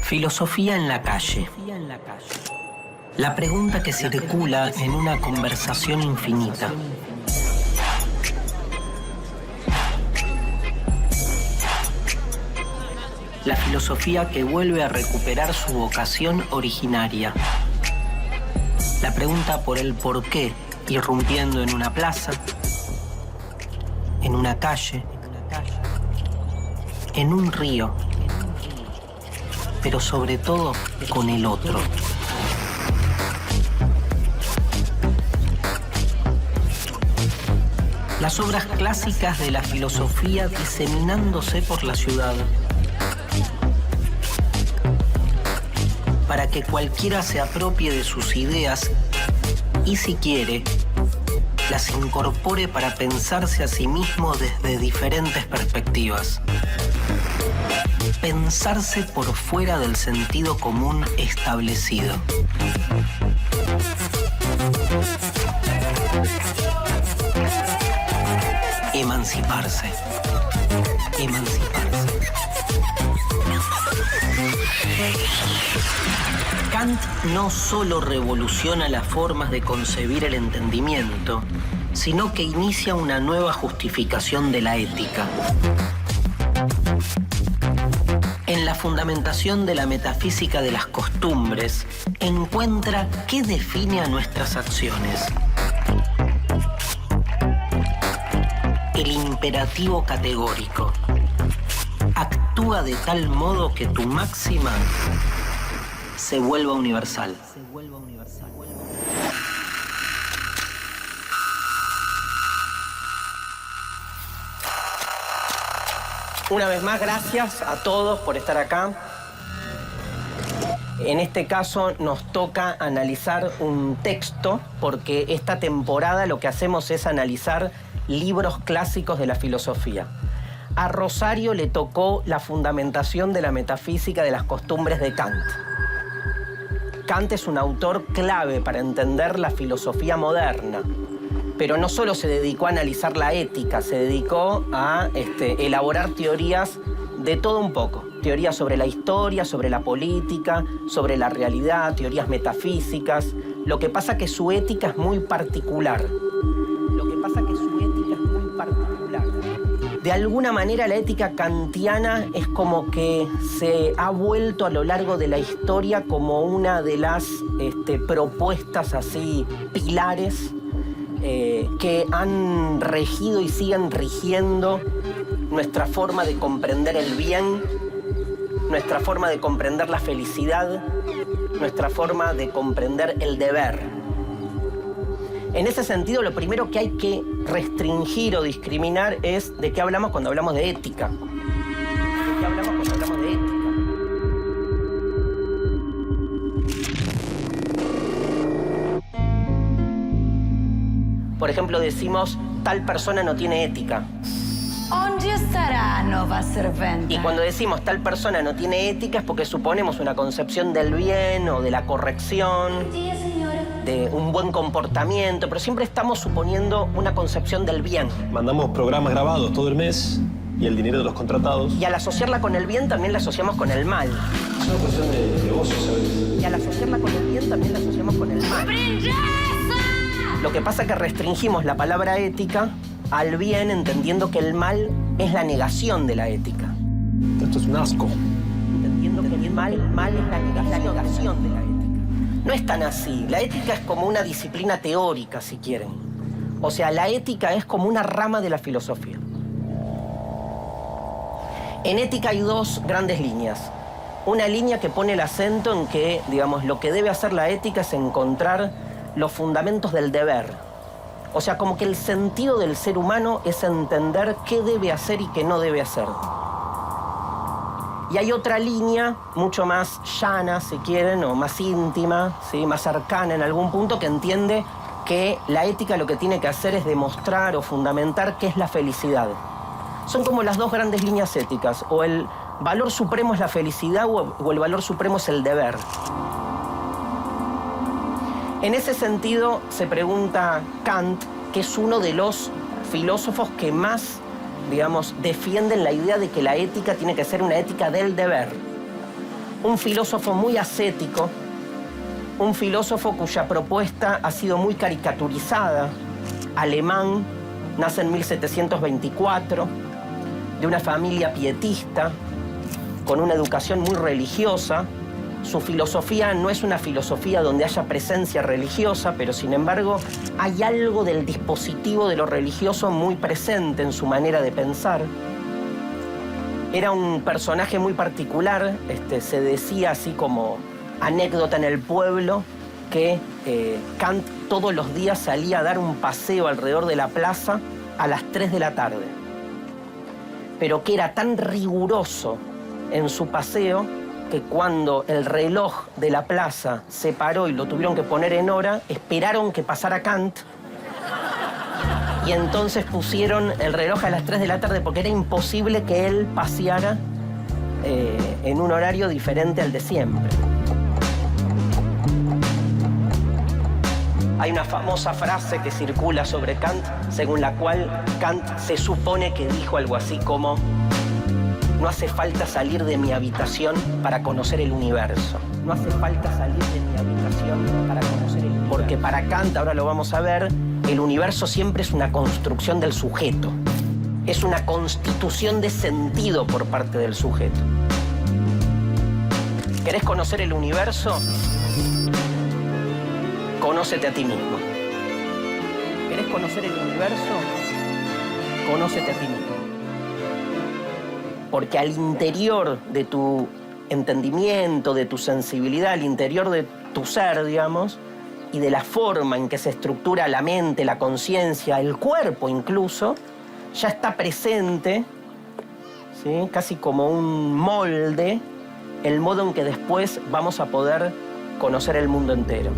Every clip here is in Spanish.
Filosofía en la calle. La pregunta que circula en una conversación infinita. La filosofía que vuelve a recuperar su vocación originaria. La pregunta por el porqué, irrumpiendo en una plaza, en una calle, en un río, pero sobre todo con el otro. Las obras clásicas de la filosofía diseminándose por la ciudad, para que cualquiera se apropie de sus ideas y, si quiere, las incorpore para pensarse a sí mismo desde diferentes perspectivas. Pensarse por fuera del sentido común establecido. Emanciparse. Emanciparse. Kant no solo revoluciona las formas de concebir el entendimiento, sino que inicia una nueva justificación de la ética. En la fundamentación de la metafísica de las costumbres, encuentra qué define a nuestras acciones. El imperativo categórico. Actúa de tal modo que tu máxima se vuelva universal. Una vez más, gracias a todos por estar acá. En este caso nos toca analizar un texto, porque esta temporada lo que hacemos es analizar libros clásicos de la filosofía. A Rosario le tocó la fundamentación de la metafísica de las costumbres de Kant. Kant es un autor clave para entender la filosofía moderna. Pero no solo se dedicó a analizar la ética, se dedicó a elaborar teorías de todo un poco. Teorías sobre la historia, sobre la política, sobre la realidad, teorías metafísicas. Lo que pasa que su ética es muy particular. De alguna manera la ética kantiana es como que se ha vuelto a lo largo de la historia como una de las propuestas así, pilares, que han regido y siguen rigiendo nuestra forma de comprender el bien, nuestra forma de comprender la felicidad, nuestra forma de comprender el deber. En ese sentido, lo primero que hay que restringir o discriminar es de qué hablamos cuando hablamos de ética. ¿De qué hablamos cuando hablamos de ética? Por ejemplo, decimos, tal persona no tiene ética. Onde estará nova serventa? Y cuando decimos tal persona no tiene ética es porque suponemos una concepción del bien o de la corrección, de un buen comportamiento, pero siempre estamos suponiendo una concepción del bien. Mandamos programas grabados todo el mes y el dinero de los contratados. Y al asociarla con el bien también la asociamos con el mal. Es una cuestión de negocio, ¿sabes? Y al asociarla con el bien también la asociamos con el mal. ¡Princesa! Lo que pasa es que restringimos la palabra ética al bien, entendiendo que el mal es la negación de la ética. Esto es un asco. Entendiendo que el mal es la negación de la ética. No es tan así. La ética es como una disciplina teórica, si quieren. O sea, la ética es como una rama de la filosofía. En ética hay dos grandes líneas. Una línea que pone el acento en que, digamos, lo que debe hacer la ética es encontrar los fundamentos del deber. O sea, como que el sentido del ser humano es entender qué debe hacer y qué no debe hacer. Y hay otra línea, mucho más llana, si quieren, o más íntima, ¿sí? Más cercana en algún punto, que entiende que la ética lo que tiene que hacer es demostrar o fundamentar qué es la felicidad. Son como las dos grandes líneas éticas. O el valor supremo es la felicidad o el valor supremo es el deber. En ese sentido, se pregunta Kant, que es uno de los filósofos que más, digamos, defienden la idea de que la ética tiene que ser una ética del deber. un filósofo muy ascético, un filósofo cuya propuesta ha sido muy caricaturizada, alemán, nace en 1724, de una familia pietista, con una educación muy religiosa. Su filosofía no es una filosofía donde haya presencia religiosa, pero sin embargo hay algo del dispositivo de lo religioso muy presente en su manera de pensar. Era un personaje muy particular, se decía así como anécdota en el pueblo, que Kant todos los días salía a dar un paseo alrededor de la plaza a las 3 de la tarde. Pero que era tan riguroso en su paseo que cuando el reloj de la plaza se paró y lo tuvieron que poner en hora, esperaron que pasara Kant y entonces pusieron el reloj a las 3 de la tarde porque era imposible que él paseara en un horario diferente al de siempre. Hay una famosa frase que circula sobre Kant, según la cual Kant se supone que dijo algo así como: no hace falta salir de mi habitación para conocer el universo. No hace falta salir de mi habitación para conocer el universo. Porque para Kant, ahora lo vamos a ver, el universo siempre es una construcción del sujeto. Es una constitución de sentido por parte del sujeto. ¿Querés conocer el universo? Conócete a ti mismo. ¿Querés conocer el universo? Conócete a ti mismo. Porque al interior de tu entendimiento, de tu sensibilidad, al interior de tu ser, digamos, y de la forma en que se estructura la mente, la conciencia, el cuerpo incluso, ya está presente, ¿sí?, casi como un molde, el modo en que después vamos a poder conocer el mundo entero.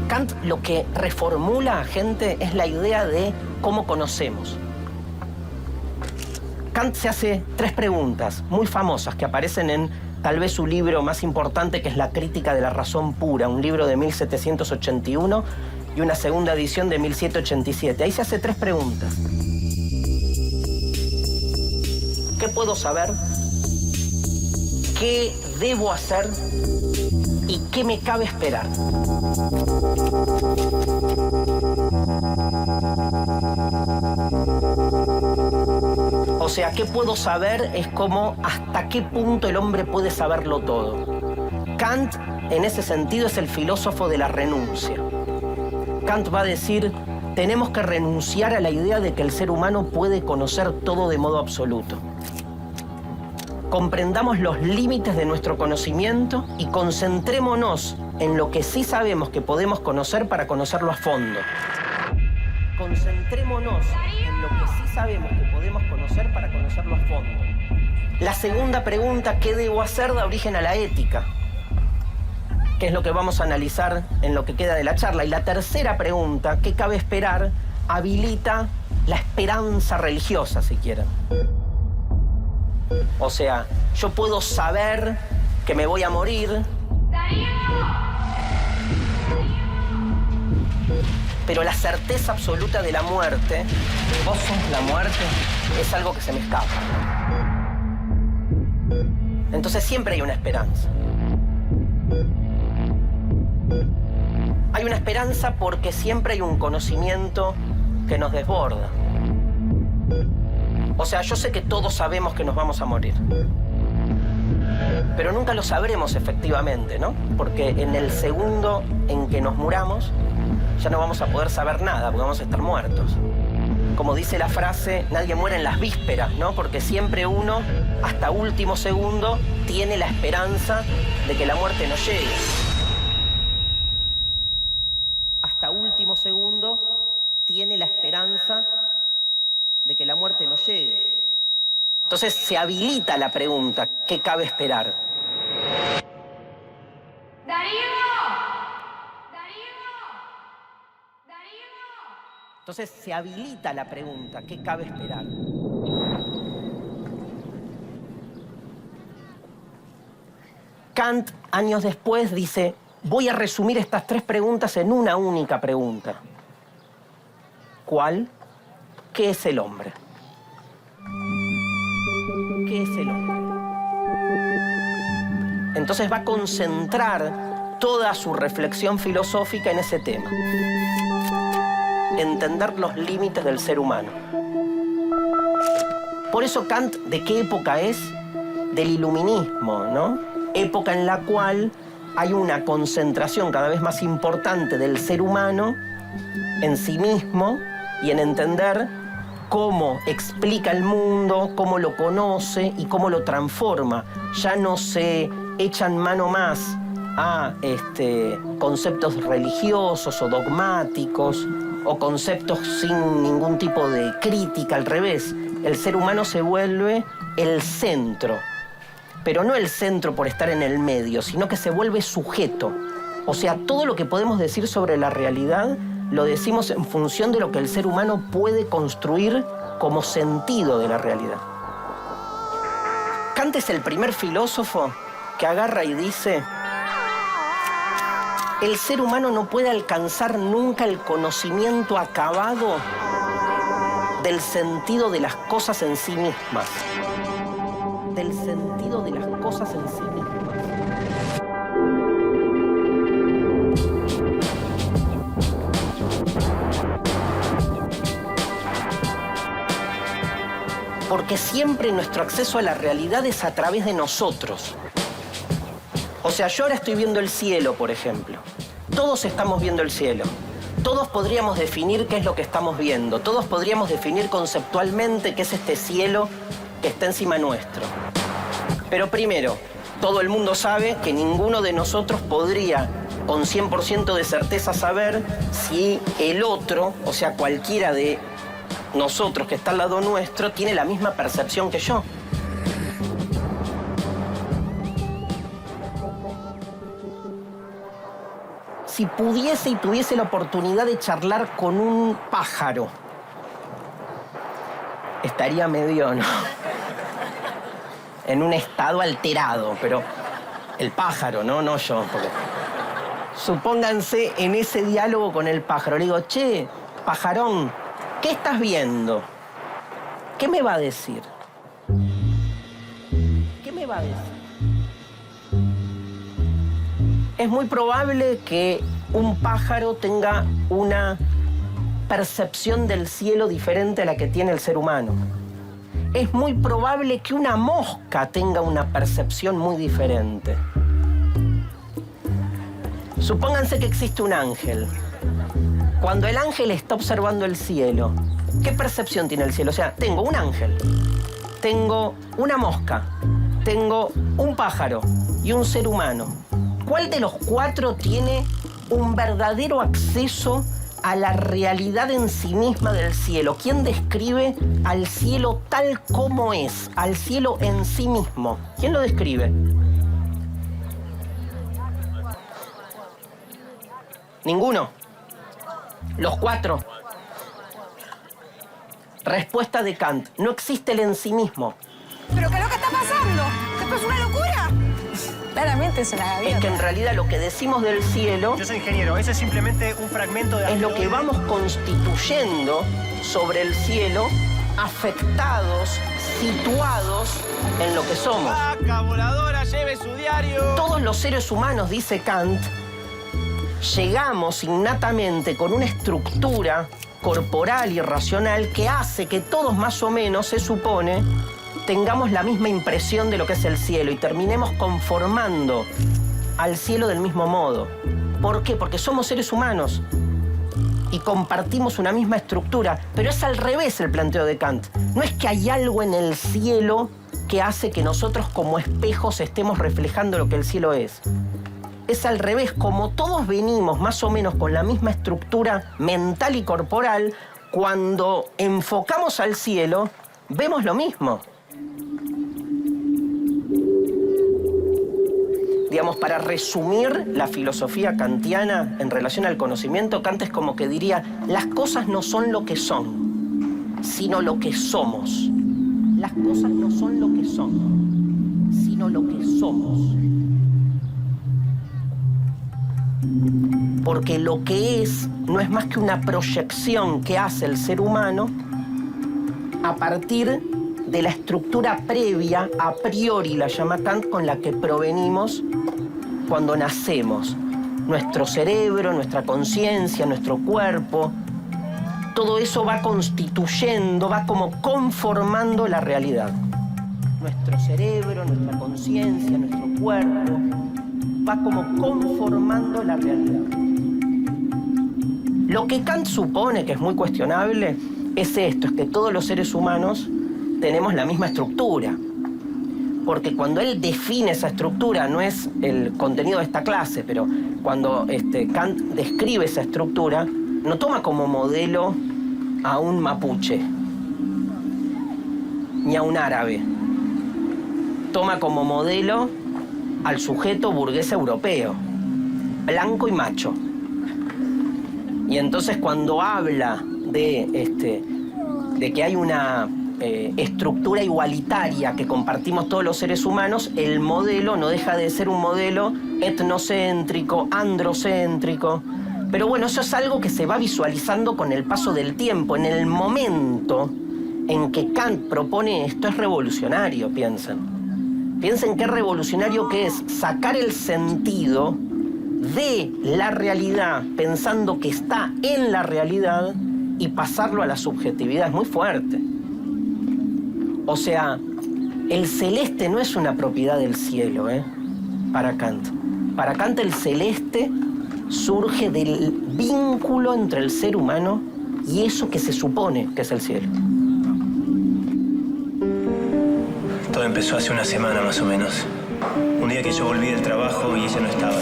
Kant lo que reformula, gente, es la idea de cómo conocemos. Kant se hace 3 preguntas muy famosas que aparecen en tal vez su libro más importante, que es La Crítica de la Razón Pura, un libro de 1781 y una segunda edición de 1787. Ahí se hace 3 preguntas. ¿Qué puedo saber? ¿Qué debo hacer? ¿Y qué me cabe esperar? O sea, ¿qué puedo saber? Es como hasta qué punto el hombre puede saberlo todo. Kant, en ese sentido, es el filósofo de la renuncia. Kant va a decir, tenemos que renunciar a la idea de que el ser humano puede conocer todo de modo absoluto. Comprendamos los límites de nuestro conocimiento y concentrémonos en lo que sí sabemos que podemos conocer para conocerlo a fondo. Concentrémonos en lo que sí sabemos que podemos conocer para conocerlo a fondo. La segunda pregunta, ¿qué debo hacer?, da origen a la ética, que es lo que vamos a analizar en lo que queda de la charla. Y la tercera pregunta, ¿qué cabe esperar?, habilita la esperanza religiosa, si quieren. O sea, yo puedo saber que me voy a morir, pero la certeza absoluta de la muerte, vos sos la muerte, es algo que se me escapa. Entonces siempre hay una esperanza. Hay una esperanza porque siempre hay un conocimiento que nos desborda. O sea, yo sé que todos sabemos que nos vamos a morir. Pero nunca lo sabremos efectivamente, ¿no? Porque en el segundo en que nos muramos, ya no vamos a poder saber nada, porque vamos a estar muertos. Como dice la frase, nadie muere en las vísperas, ¿no? Porque siempre uno, hasta último segundo, tiene la esperanza de que la muerte no llegue. Hasta último segundo, tiene la esperanza de que la muerte no llegue. Entonces se habilita la pregunta, ¿qué cabe esperar? Entonces se habilita la pregunta, ¿qué cabe esperar? Kant, años después, dice, voy a resumir estas 3 preguntas en una única pregunta. ¿Cuál? ¿qué es el hombre? ¿Qué es el hombre? Entonces va a concentrar toda su reflexión filosófica en ese tema. Entender los límites del ser humano. Por eso Kant, ¿de qué época es? Del iluminismo, ¿no? Época en la cual hay una concentración cada vez más importante del ser humano en sí mismo y en entender cómo explica el mundo, cómo lo conoce y cómo lo transforma. Ya no se echan mano más a conceptos religiosos o dogmáticos o conceptos sin ningún tipo de crítica, al revés. El ser humano se vuelve el centro, pero no el centro por estar en el medio, sino que se vuelve sujeto. O sea, todo lo que podemos decir sobre la realidad lo decimos en función de lo que el ser humano puede construir como sentido de la realidad. Kant es el primer filósofo que agarra y dice: el ser humano no puede alcanzar nunca el conocimiento acabado del sentido de las cosas en sí mismas. Del sentido de las cosas en sí mismas. Porque siempre nuestro acceso a la realidad es a través de nosotros. O sea, yo ahora estoy viendo el cielo, por ejemplo. Todos estamos viendo el cielo. Todos podríamos definir qué es lo que estamos viendo. Todos podríamos definir conceptualmente qué es este cielo que está encima nuestro. Pero primero, todo el mundo sabe que ninguno de nosotros podría con 100% de certeza saber si el otro, o sea, cualquiera de nosotros que está al lado nuestro, tiene la misma percepción que yo. Si pudiese y tuviese la oportunidad de charlar con un pájaro, estaría medio, ¿no?, en un estado alterado, pero el pájaro, no yo. Porque supónganse en ese diálogo con el pájaro. Le digo: che, pajarón, ¿qué estás viendo? ¿Qué me va a decir? ¿Qué me va a decir? Es muy probable que un pájaro tenga una percepción del cielo diferente a la que tiene el ser humano. Es muy probable que una mosca tenga una percepción muy diferente. Supónganse que existe un ángel. Cuando el ángel está observando el cielo, ¿qué percepción tiene el cielo? O sea, tengo un ángel, tengo una mosca, tengo un pájaro y un ser humano. ¿Cuál de los cuatro tiene un verdadero acceso a la realidad en sí misma del cielo? ¿Quién describe al cielo tal como es, al cielo en sí mismo? ¿Quién lo describe? Ninguno. Los cuatro. Respuesta de Kant: no existe el en sí mismo. ¿Pero qué es lo que está pasando? ¿Esto es una locura? Claramente es una gaviota. Es que en realidad lo que decimos del cielo... Yo soy ingeniero, ese es simplemente un fragmento de... Es lo que vamos constituyendo sobre el cielo, afectados, situados en lo que somos. ¡Vaca voladora, lleve su diario! Todos los seres humanos, dice Kant, llegamos innatamente con una estructura corporal y racional que hace que todos más o menos, se supone, tengamos la misma impresión de lo que es el cielo y terminemos conformando al cielo del mismo modo. ¿Por qué? Porque somos seres humanos y compartimos una misma estructura, pero es al revés el planteo de Kant. No es que hay algo en el cielo que hace que nosotros como espejos estemos reflejando lo que el cielo es. Es al revés, como todos venimos más o menos con la misma estructura mental y corporal, cuando enfocamos al cielo, vemos lo mismo. Digamos, para resumir la filosofía kantiana en relación al conocimiento, Kant es como que diría: las cosas no son lo que son, sino lo que somos. Las cosas no son lo que son, sino lo que somos. Porque lo que es no es más que una proyección que hace el ser humano a partir de la estructura previa, a priori la llama Kant, con la que provenimos cuando nacemos. Nuestro cerebro, nuestra conciencia, nuestro cuerpo, todo eso va constituyendo, va como conformando la realidad. Nuestro cerebro, nuestra conciencia, nuestro cuerpo, va como conformando la realidad. Lo que Kant supone, que es muy cuestionable, es esto, es que todos los seres humanos tenemos la misma estructura. Porque cuando él define esa estructura, no es el contenido de esta clase, pero cuando Kant describe esa estructura, no toma como modelo a un mapuche, ni a un árabe. Toma como modelo al sujeto burgués europeo, blanco y macho. Y entonces cuando habla de que hay una estructura igualitaria que compartimos todos los seres humanos, el modelo no deja de ser un modelo etnocéntrico, androcéntrico. Pero bueno, eso es algo que se va visualizando con el paso del tiempo. En el momento en que Kant propone esto es revolucionario, piensen. Piensen qué revolucionario que es sacar el sentido de la realidad pensando que está en la realidad y pasarlo a la subjetividad. Es muy fuerte. O sea, el celeste no es una propiedad del cielo, para Kant. Para Kant el celeste surge del vínculo entre el ser humano y eso que se supone que es el cielo. Todo empezó hace una semana más o menos. Un día que yo volví del trabajo y ella no estaba.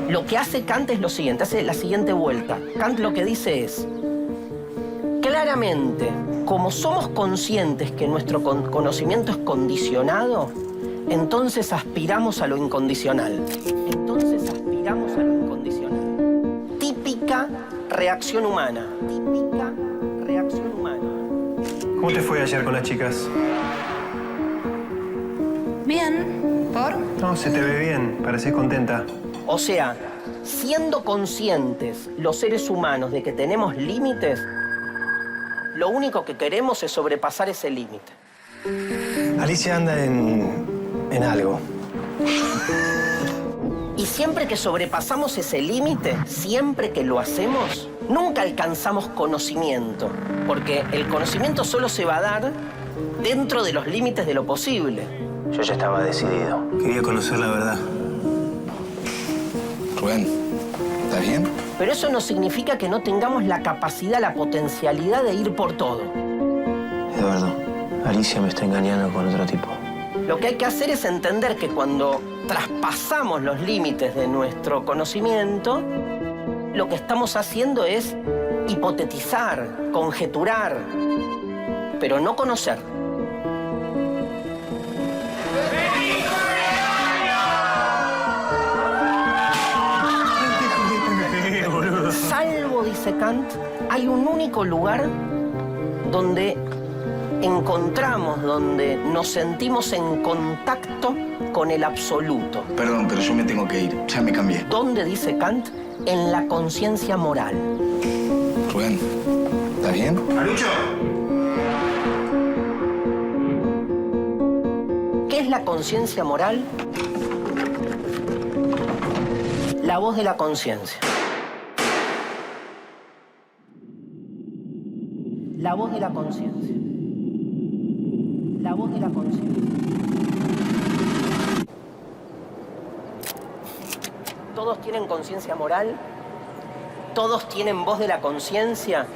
Lo que hace Kant es lo siguiente, hace la siguiente vuelta. Kant lo que dice es, claramente, como somos conscientes que nuestro conocimiento es condicionado, entonces aspiramos a lo incondicional. Entonces aspiramos a lo incondicional. Típica reacción humana. Típica reacción humana. ¿Cómo te fue ayer con las chicas? Bien. ¿Por? No, se te ve bien. Pareces contenta. O sea, siendo conscientes los seres humanos de que tenemos límites, lo único que queremos es sobrepasar ese límite. Alicia anda en algo. Y siempre que sobrepasamos ese límite, siempre que lo hacemos, nunca alcanzamos conocimiento. Porque el conocimiento solo se va a dar dentro de los límites de lo posible. Yo ya estaba decidido. Quería conocer la verdad. Rubén, ¿estás bien? Pero eso no significa que no tengamos la capacidad, la potencialidad de ir por todo. Eduardo, Alicia me está engañando con otro tipo. Lo que hay que hacer es entender que cuando traspasamos los límites de nuestro conocimiento, lo que estamos haciendo es hipotetizar, conjeturar, pero no conocer. Salvo, dice Kant, hay un único lugar donde encontramos, donde nos sentimos en contacto con el absoluto. Perdón, pero yo me tengo que ir. Ya me cambié. ¿Dónde, dice Kant? En la conciencia moral. Rubén, ¿estás bien? ¡Marucho! ¿Qué es la conciencia moral? La voz de la conciencia. La voz de la conciencia. La voz de la conciencia. Todos tienen conciencia moral. Todos tienen voz de la conciencia.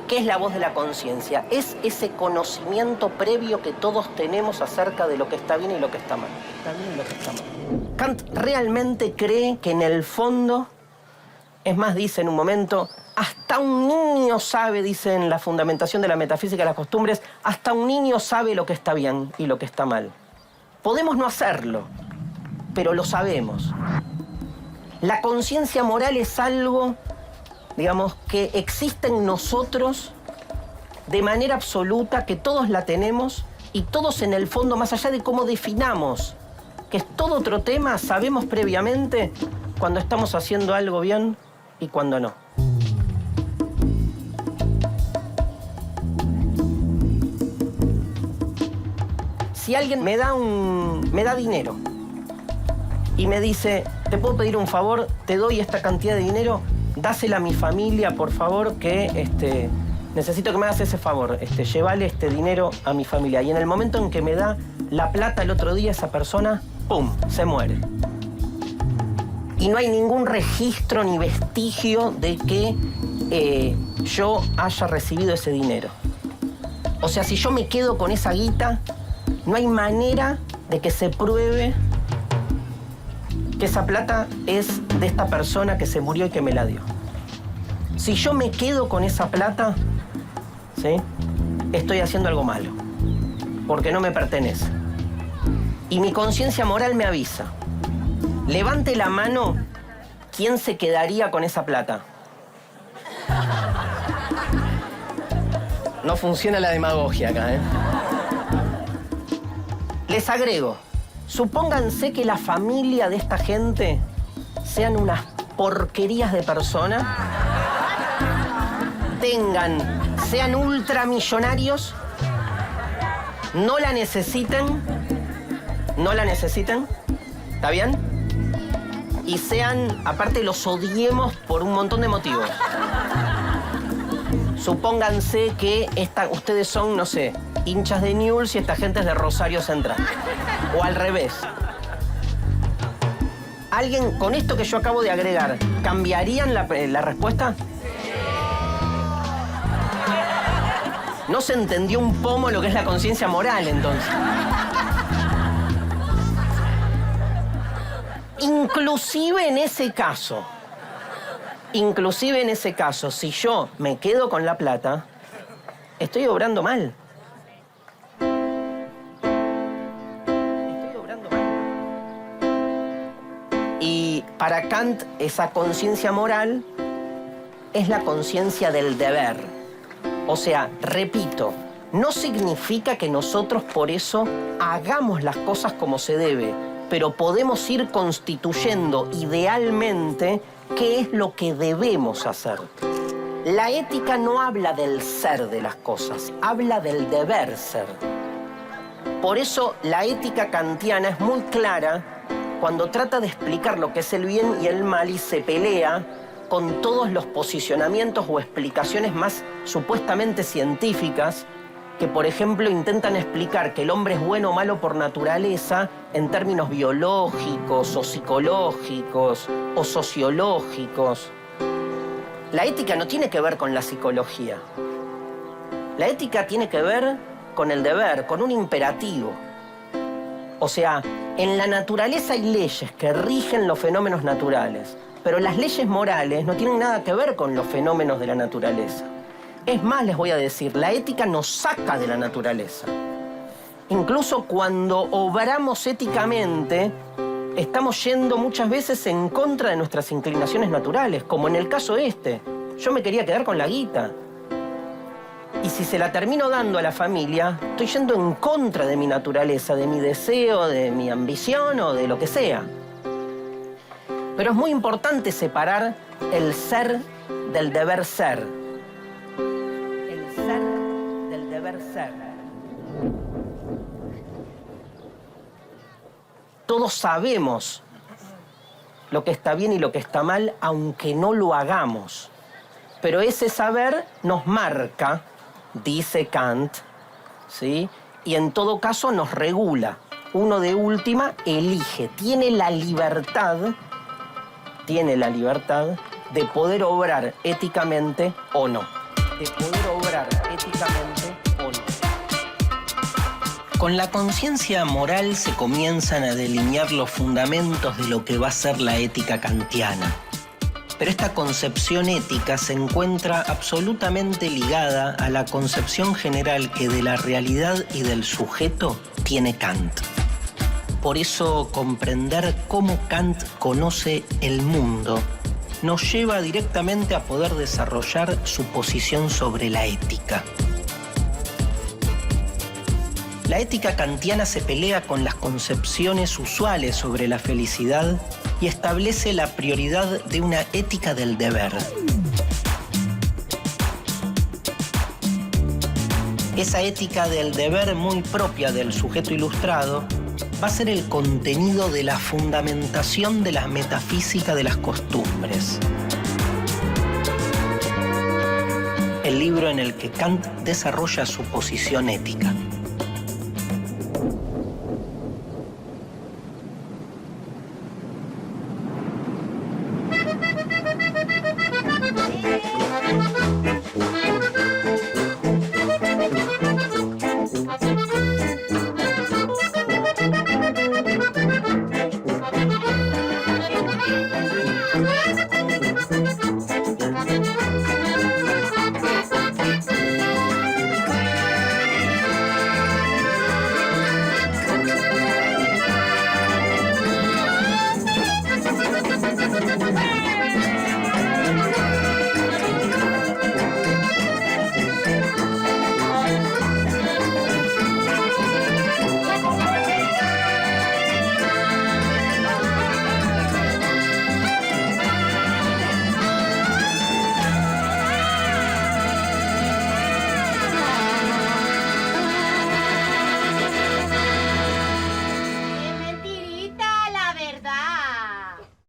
¿Qué es la voz de la conciencia? Es ese conocimiento previo que todos tenemos acerca de lo que está bien y lo que está mal. Está bien y lo que está mal. Kant realmente cree que en el fondo, es más, dice en un momento, hasta un niño sabe, dice en la fundamentación de la metafísica de las costumbres, hasta un niño sabe lo que está bien y lo que está mal. Podemos no hacerlo, pero lo sabemos. La conciencia moral es algo, digamos, que existe en nosotros de manera absoluta, que todos la tenemos y todos en el fondo, más allá de cómo definamos, que es todo otro tema, sabemos previamente cuando estamos haciendo algo bien y cuando no. Si alguien me da dinero y me dice, ¿te puedo pedir un favor? Te doy esta cantidad de dinero, dásela a mi familia, por favor, que necesito que me hagas ese favor. Llévale este dinero a mi familia. Y en el momento en que me da la plata el otro día, esa persona, ¡pum!, se muere. Y no hay ningún registro ni vestigio de que yo haya recibido ese dinero. O sea, si yo me quedo con esa guita, no hay manera de que se pruebe que esa plata es de esta persona que se murió y que me la dio. Si yo me quedo con esa plata, ¿sí?, estoy haciendo algo malo, porque no me pertenece. Y mi conciencia moral me avisa. Levante la mano, ¿quién se quedaría con esa plata? No funciona la demagogia acá, ¿eh? Les agrego, supónganse que la familia de esta gente sean unas porquerías de personas, sean ultramillonarios, no la necesiten, ¿está bien? Y aparte los odiemos por un montón de motivos. Supónganse que ustedes son, no sé, hinchas de Newell's y esta gente es de Rosario Central. O al revés. ¿Alguien, con esto que yo acabo de agregar, cambiarían la respuesta? No se entendió un pomo lo que es la conciencia moral, entonces. Inclusive en ese caso, si yo me quedo con la plata, estoy obrando mal. Y para Kant, esa conciencia moral es la conciencia del deber. O sea, repito, no significa que nosotros por eso hagamos las cosas como se debe, pero podemos ir constituyendo idealmente qué es lo que debemos hacer. La ética no habla del ser de las cosas, habla del deber ser. Por eso la ética kantiana es muy clara cuando trata de explicar lo que es el bien y el mal y se pelea con todos los posicionamientos o explicaciones más supuestamente científicas que, por ejemplo, intentan explicar que el hombre es bueno o malo por naturaleza en términos biológicos o psicológicos o sociológicos. La ética no tiene que ver con la psicología. La ética tiene que ver con el deber, con un imperativo. O sea, en la naturaleza hay leyes que rigen los fenómenos naturales, pero las leyes morales no tienen nada que ver con los fenómenos de la naturaleza. Es más, les voy a decir, la ética nos saca de la naturaleza. Incluso cuando obramos éticamente, estamos yendo muchas veces en contra de nuestras inclinaciones naturales, como en el caso este. Yo me quería quedar con la guita. Y si se la termino dando a la familia, estoy yendo en contra de mi naturaleza, de mi deseo, de mi ambición o de lo que sea. Pero es muy importante separar el ser del deber ser. El ser del deber ser. Todos sabemos lo que está bien y lo que está mal, aunque no lo hagamos. Pero ese saber nos marca, dice Kant, ¿sí? Y en todo caso nos regula. Uno de última elige, tiene la libertad de poder obrar éticamente o no. De poder obrar éticamente o no. Con la conciencia moral se comienzan a delinear los fundamentos de lo que va a ser la ética kantiana. Pero esta concepción ética se encuentra absolutamente ligada a la concepción general que de la realidad y del sujeto tiene Kant. Por eso, comprender cómo Kant conoce el mundo nos lleva directamente a poder desarrollar su posición sobre la ética. La ética kantiana se pelea con las concepciones usuales sobre la felicidad y establece la prioridad de una ética del deber. Esa ética del deber muy propia del sujeto ilustrado va a ser el contenido de la fundamentación de la metafísica de las costumbres. El libro en el que Kant desarrolla su posición ética.